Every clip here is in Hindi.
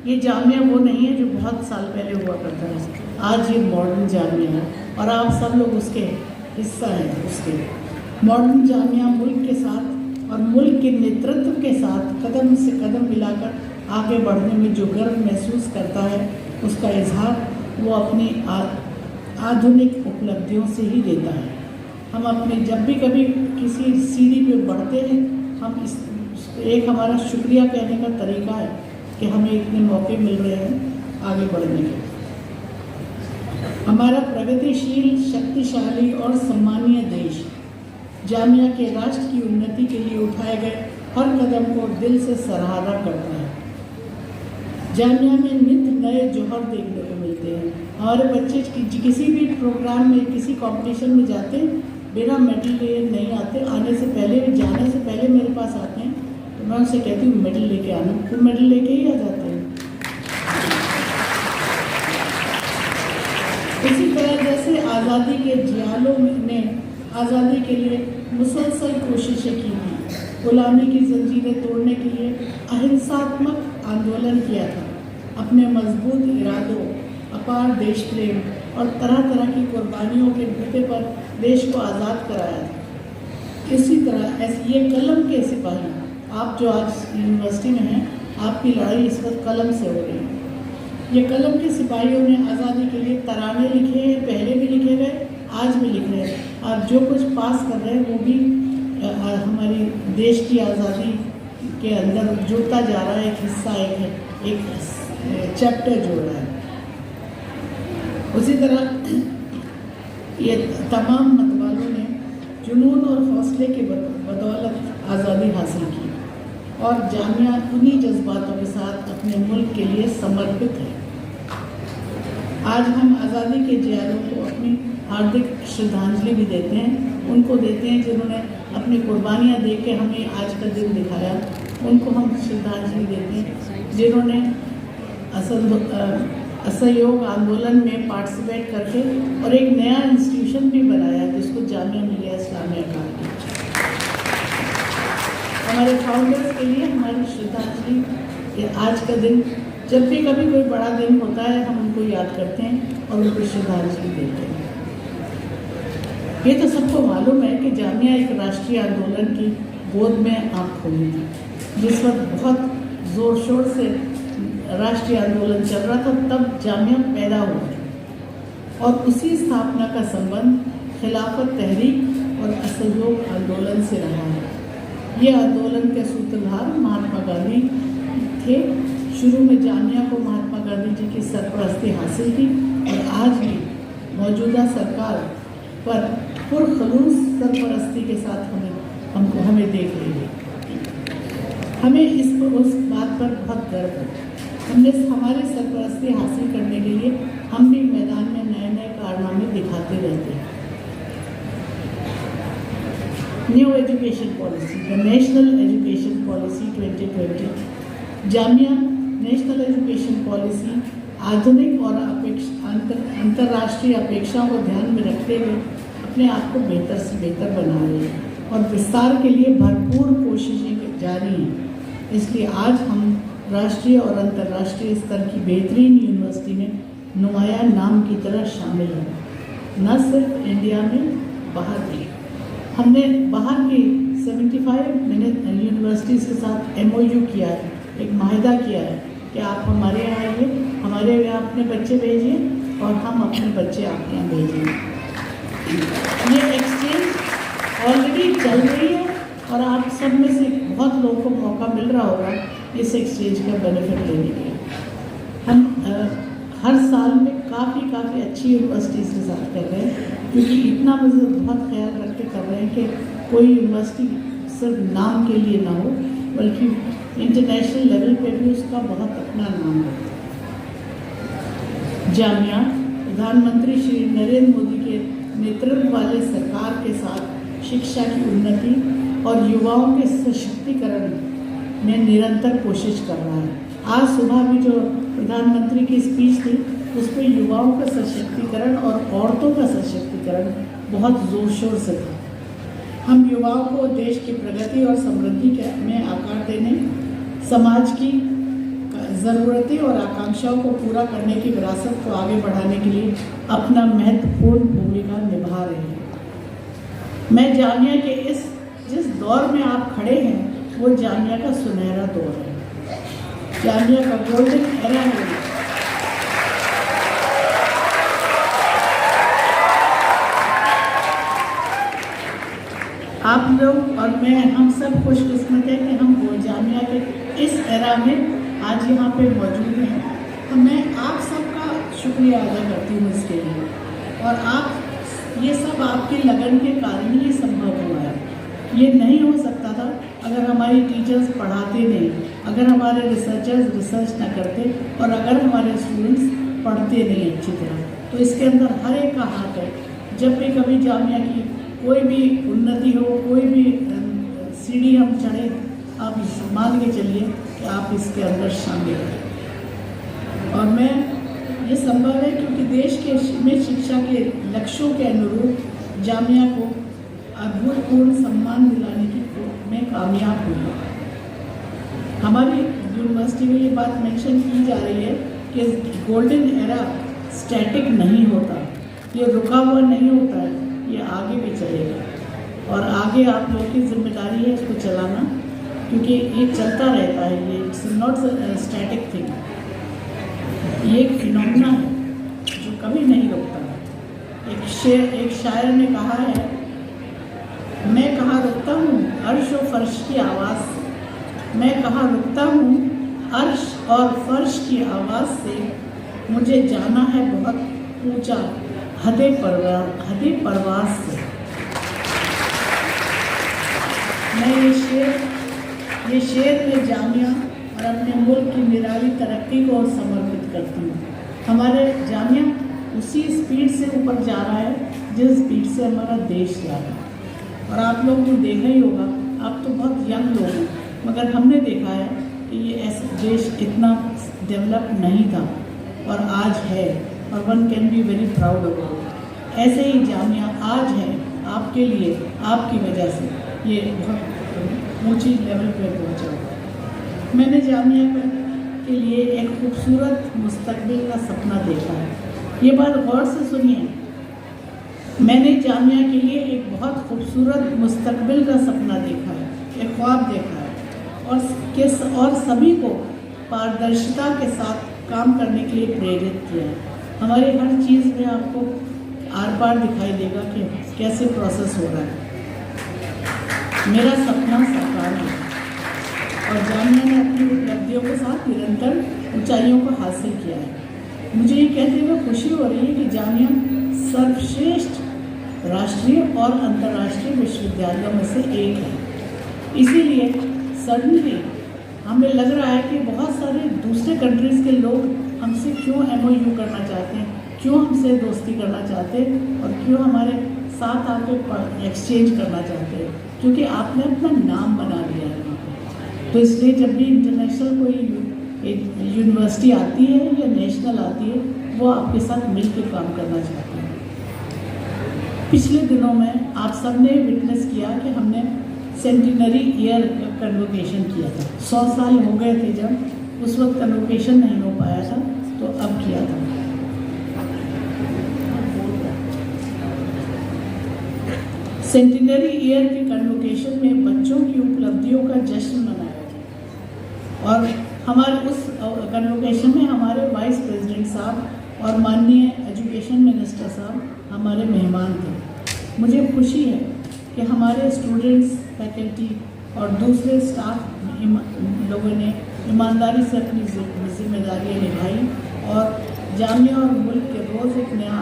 ये जामिया वो नहीं है जो बहुत साल पहले हुआ करता है। आज ये मॉडर्न जामिया है और आप सब लोग उसके हिस्सा हैं। उसके मॉडर्न जामिया मुल्क के साथ और मुल्क के नेतृत्व के साथ कदम से कदम मिलाकर आगे बढ़ने में जो गर्व महसूस करता है, उसका इजहार वो अपनी आधुनिक उपलब्धियों से ही देता है। हम अपने जब भी कभी किसी सीढ़ी पे बढ़ते हैं, हम इस एक हमारा शुक्रिया कहने का तरीका है कि हमें इतने मौके मिल रहे हैं आगे बढ़ने के। हमारा प्रगतिशील, शक्तिशाली और सम्मानीय देश जामिया के राष्ट्र की उन्नति के लिए उठाए गए हर कदम को दिल से सराहना करता है। जामिया में नित्य नए जौहर देखने को मिलते हैं। हमारे बच्चे किसी भी प्रोग्राम में, किसी कंपटीशन में जाते हैं, बिना मेडल लिए नहीं आते। आने से पहले, जाने से पहले मेरे पास आते हैं तो मैं उनसे कहती हूँ मेडल लेके आना, तो मेडल लेके ही आ जाते हैं। इसी तरह जैसे आज़ादी के जियालों ने आज़ादी के लिए मुसलसल कोशिशें की थी, गुलामी की जंजीरें तोड़ने के लिए अहिंसात्मक आंदोलन किया था, अपने मजबूत इरादों, अपार देश प्रेम और तरह तरह की कुर्बानियों के बूते पर देश को आज़ाद कराया था। इसी तरह ऐसे ये कलम के सिपाही, आप जो आज यूनिवर्सिटी में हैं, आपकी लड़ाई इस वक्त कलम से हो रही है। ये कलम के सिपाहियों ने आज़ादी के लिए तराने लिखे हैं, पहले भी लिखे गए, आज भी लिख रहे हैं। और जो कुछ पास कर रहे हैं वो भी हमारी देश की आज़ादी के अंदर जुड़ता जा रहा है, एक हिस्सा, एक चैप्टर जोड़ रहा है। उसी तरह ये तमाम मतवालों ने जुनून और हौसले के बदौलत आज़ादी हासिल की और जामिया उन्हीं जज्बातों के साथ अपने मुल्क के लिए समर्पित है। आज हम आज़ादी के जियालों को अपनी हार्दिक श्रद्धांजलि भी देते हैं। उनको देते हैं जिन्होंने अपनी कुर्बानियाँ दे के हमें आज का दिन दिखाया, उनको हम श्रद्धांजलि देते हैं। जिन्होंने असहयोग आंदोलन में पार्टिसिपेट करके और एक नया इंस्टीट्यूशन भी बनाया जिसको जामिया मिलिया इस्लामिया कहा। हमारे फाउंडर्स के लिए हमारी श्रद्धांजलि। आज का दिन, जब भी कभी कोई बड़ा दिन होता है, हम उनको याद करते हैं और उनको श्रद्धांजलि देते हैं। ये तो सबको मालूम है कि जामिया एक राष्ट्रीय आंदोलन की गोद में आँख खोली थी। जिस वक्त बहुत ज़ोर शोर से राष्ट्रीय आंदोलन चल रहा था, तब जामिया पैदा हुआ और उसी स्थापना का संबंध खिलाफत तहरीक और असहयोग आंदोलन से रहा है। ये आंदोलन के सूत्रधार महात्मा गांधी थे। शुरू में जामिया को महात्मा गांधी जी की सरपरस्ती हासिल थी और आज भी मौजूदा सरकार पर पुरखलूस सरपरस्ती के साथ हमें देख रही है। हमें उस बात पर बहुत गर्व है। हमने हमारी सरपरस्ती हासिल करने के लिए हम भी मैदान में नए नए कारनामे दिखाते रहते हैं। New education policy, the national education policy 2020। Jamia national education policy आधुनिक और अंतर्राष्ट्रीय अपेक्षाओं को ध्यान में रखते हुए अपने आप को बेहतर से बेहतर बना रही है और विस्तार के लिए भरपूर कोशिशें जारी हैं। इसलिए आज हम राष्ट्रीय और अंतर्राष्ट्रीय स्तर की बेहतरीन यूनिवर्सिटी में नुमाया नाम की तरह शामिल हैं, न सिर्फ इंडिया में, बाहर भी। हमने बाहर की 75 यूनिवर्सिटीज़ के साथ MOU किया है, एक माहिदा किया है कि आप हमारे यहाँ आइए, हमारे यहाँ अपने बच्चे भेजिए और हम अपने बच्चे आपके यहाँ भेजेंगे। ये एक्सचेंज ऑलरेडी चल रही है और आप सब में से बहुत लोगों को मौका मिल रहा होगा इस एक्सचेंज का बेनिफिट लेने के लिए। हम हर साल में काफ़ी अच्छी यूनिवर्सिटीज़ के साथ कर रहे हैं, क्योंकि इतना बहुत ख्याल रख के कर रहे हैं कि कोई यूनिवर्सिटी सिर्फ नाम के लिए ना हो, बल्कि इंटरनेशनल लेवल पे भी उसका बहुत अपना नाम हो। जामिया प्रधानमंत्री श्री नरेंद्र मोदी के नेतृत्व वाले सरकार के साथ शिक्षा की उन्नति और युवाओं के सशक्तिकरण में निरंतर कोशिश कर रहा है। आज सुबह भी जो प्रधानमंत्री की स्पीच थी, उसमें युवाओं का सशक्तिकरण और औरतों का सशक्तिकरण बहुत ज़ोर शोर से था। हम युवाओं को देश की प्रगति और समृद्धि में आकार देने, समाज की ज़रूरतें और आकांक्षाओं को पूरा करने की विरासत को आगे बढ़ाने के लिए अपना महत्वपूर्ण भूमिका निभा रहे हैं। मैं जामिया के जिस दौर में आप खड़े हैं वो जामिया का सुनहरा दौर है, जामिया का गोल्डन एरा है। आप लोग और मैं, हम सब खुशकिस्मत है कि हम वो जामिया के इस एरा में आज यहाँ पे मौजूद हैं। तो मैं आप सबका शुक्रिया अदा करती हूँ इसके लिए, और आप ये सब आपकी लगन के कारण ही संभव हुआ है। ये नहीं हो सकता था अगर हमारी टीचर्स पढ़ाते नहीं, अगर हमारे रिसर्चर्स रिसर्च ना करते, और अगर हमारे स्टूडेंट्स पढ़ते नहीं अच्छी तरह। तो इसके अंदर हर एक का हाथ है। जब भी कभी जामिया की कोई भी उन्नति हो, कोई भी सीढ़ी हम चढ़े, आप मान के चलिए कि आप इसके अंदर शामिल हैं। और मैं ये संभव है क्योंकि देश के में शिक्षा के लक्ष्यों के अनुरूप जामिया को अभूतपूर्व सम्मान दिलाने की में कामयाब हुई। हमारी यूनिवर्सिटी में ये बात मेंशन की जा रही है कि गोल्डन एरा स्टैटिक नहीं होता, ये रुका हुआ नहीं होता है, ये आगे भी चलेगा। और आगे आप लोगों की जिम्मेदारी है इसको चलाना, क्योंकि ये चलता रहता है, ये इट्स नॉट स्टैटिक थिंग, ये एक फिनोमेना है जो कभी नहीं रुकता है। एक शायर ने कहा है, मैं कहाँ रुकता हूँ अर्श और फर्श की आवाज़ से, मैं कहाँ रुकता हूँ अर्श और फर्श की आवाज़ से, मुझे जाना है बहुत ऊंचा हदे परवाज़ से। मैं ये शेर में जामिया और अपने मुल्क की निराली तरक्की को समर्पित करती हूँ। हमारे जामिया उसी स्पीड से ऊपर जा रहा है जिस स्पीड से हमारा देश जा रहा है। और आप लोगों ने देखा ही होगा, आप तो बहुत यंग लोग हैं, मगर हमने देखा है कि ये ऐसा देश इतना डेवलप नहीं था और आज है, और one can be very proud about. ऐसे ही जामिया आज है आपके लिए, आपकी वजह से ये बहुत ऊंची लेवल पे पहुंचा। मैंने जामिया के लिए एक खूबसूरत मुस्तकबिल का सपना देखा है। ये बात गौर से सुनिए, मैंने जामिया के लिए एक बहुत खूबसूरत मुस्तकबिल का सपना देखा है, एक ख्वाब देखा है, और सभी को पारदर्शिता के साथ काम करने के लिए प्रेरित किया है। हमारी हर चीज़ में आपको आर पार दिखाई देगा कि कैसे प्रोसेस हो रहा है। मेरा सपना साकार है और जामिया ने अपनी उपलब्धियों के साथ निरंतर ऊंचाइयों को हासिल किया है। मुझे ये कहते हुए खुशी हो रही है कि जामिया सर्वश्रेष्ठ राष्ट्रीय और अंतर्राष्ट्रीय विश्वविद्यालयों में से एक है। इसीलिए सडनली हमें लग रहा है कि बहुत सारे दूसरे कंट्रीज़ के लोग हमसे क्यों MOU करना चाहते हैं, क्यों हमसे दोस्ती करना चाहते हैं, और क्यों हमारे साथ आके एक्सचेंज करना चाहते हैं, क्योंकि आपने अपना नाम बना लिया है वहाँ पर। तो इसलिए जब भी इंटरनेशनल कोई यूनिवर्सिटी आती है या नेशनल आती है, वो आपके साथ मिल के काम करना चाहते हैं। पिछले दिनों में आप सब ने विटनेस किया कि हमने सेंटिनरी ईयर कन्वोकेशन किया था। 100 साल हो गए थे जब, उस वक्त कन्वोकेशन नहीं हो पाया था, तो अब किया था। सेंटिनरी ईयर के कन्वोकेशन में बच्चों की उपलब्धियों का जश्न मनाया था, और हमारे उस कन्वोकेशन में हमारे वाइस प्रेसिडेंट साहब और माननीय एजुकेशन मिनिस्टर साहब हमारे मेहमान थे। मुझे खुशी है कि हमारे स्टूडेंट्स, फैकल्टी और दूसरे स्टाफ लोगों ने ईमानदारी से अपनी जिम्मेदारियाँ निभाई, और जामिया और मुल्क के रोज़ एक नया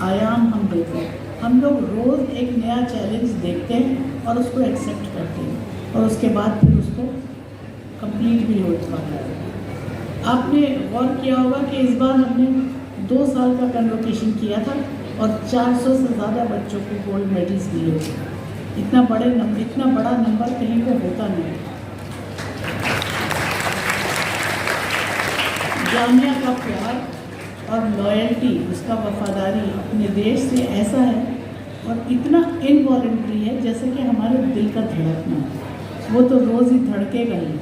आयाम हम देखते हैं। हम लोग रोज़ एक नया चैलेंज देखते हैं और उसको एक्सेप्ट करते हैं, और उसके बाद फिर उसको कंप्लीट भी हो पाता है। आपने गौर किया होगा कि इस बार हमने 2 साल का कन्वोकेशन किया था और 400 से ज़्यादा बच्चों को गोल्ड मेडल्स दिए थे। इतना बड़ा नंबर कहीं को होता नहीं। जामिया का प्यार और लॉयल्टी, उसका वफादारी अपने देश से ऐसा है और इतना इनवॉलंटरी है जैसे कि हमारे दिल का धड़कना। वो तो रोज़ ही धड़केगा ही।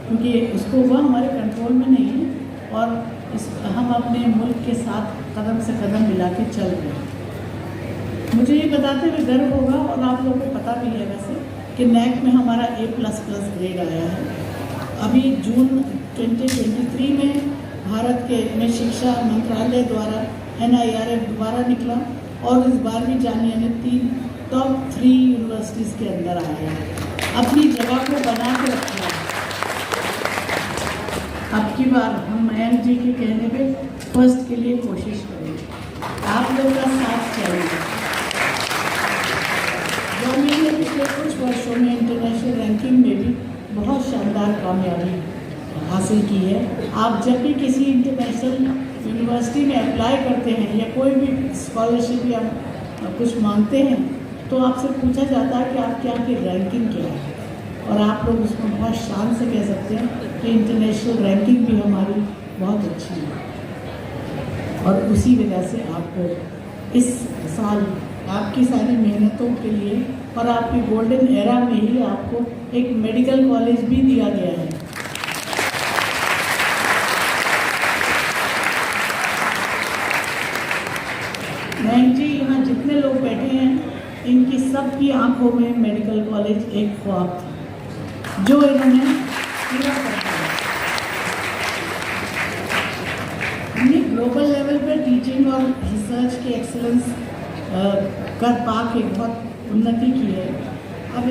क्योंकि उसको वह हमारे कंट्रोल में नहीं है और हम अपने मुल्क के साथ कदम से कदम मिला के चल रहे हैं। मुझे ये बताते हुए गर्व होगा और आप लोगों को पता भी है वैसे कि NAAC में हमारा A++ ग्रेड आया है। अभी जून 2023 में भारत में शिक्षा मंत्रालय द्वारा NIRF दोबारा निकला और इस बार भी जामिया ने टॉप 3 यूनिवर्सिटीज़ के अंदर आया है, अपनी जगह को बना के रखा है। अब की बार हम मयंक जी के कहने पे फर्स्ट के लिए कोशिश करेंगे, आप लोग का साथ चाहिए। जामिया ने पिछले कुछ वर्षों में इंटरनेशनल रैंकिंग में भी बहुत शानदार कामयाबी हासिल की है। आप जब भी किसी इंटरनेशनल यूनिवर्सिटी में अप्लाई करते हैं या कोई भी स्कॉलरशिप या कुछ मांगते हैं तो आपसे पूछा जाता है कि आपके यहाँ की रैंकिंग क्या है, और आप लोग उसमें बहुत शान से कह सकते हैं कि इंटरनेशनल रैंकिंग भी हमारी बहुत अच्छी है। और उसी वजह से आपको इस साल आपकी सारी मेहनतों के लिए और आपकी गोल्डन एरा में ही आपको एक मेडिकल कॉलेज भी दिया गया है। मयंक जी, यहाँ जितने लोग बैठे हैं इनकी सबकी आंखों में मेडिकल कॉलेज एक ख्वाब था जो इन्होंने पूरा कर दिया। हमने ग्लोबल लेवल पर टीचिंग और रिसर्च की एक्सीलेंस कर पा के बहुत उन्नति की है। अब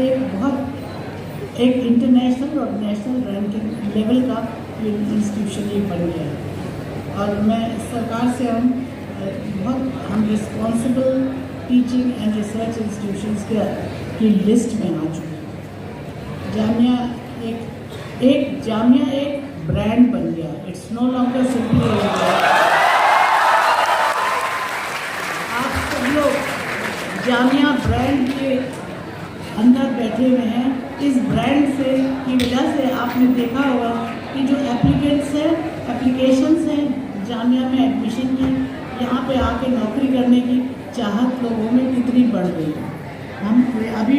एक इंटरनेशनल और नेशनल रैंकिंग लेवल का इंस्टीट्यूशन ये बन गया है और मैं सरकार से हम responsible teaching and research institutions की लिस्ट में आ चुके हैं। जामिया एक ब्रांड बन गया। इट्स नो लॉन्गर सिंपली आप सब लोग जामिया ब्रांड के अंदर बैठे हुए हैं। इस ब्रांड से की वजह से आपने देखा होगा कि जो एप्लीकेशंस हैं जामिया में एडमिशन की, यहाँ पे आके नौकरी करने की चाहत लोगों में कितनी बढ़ गई है। हम अभी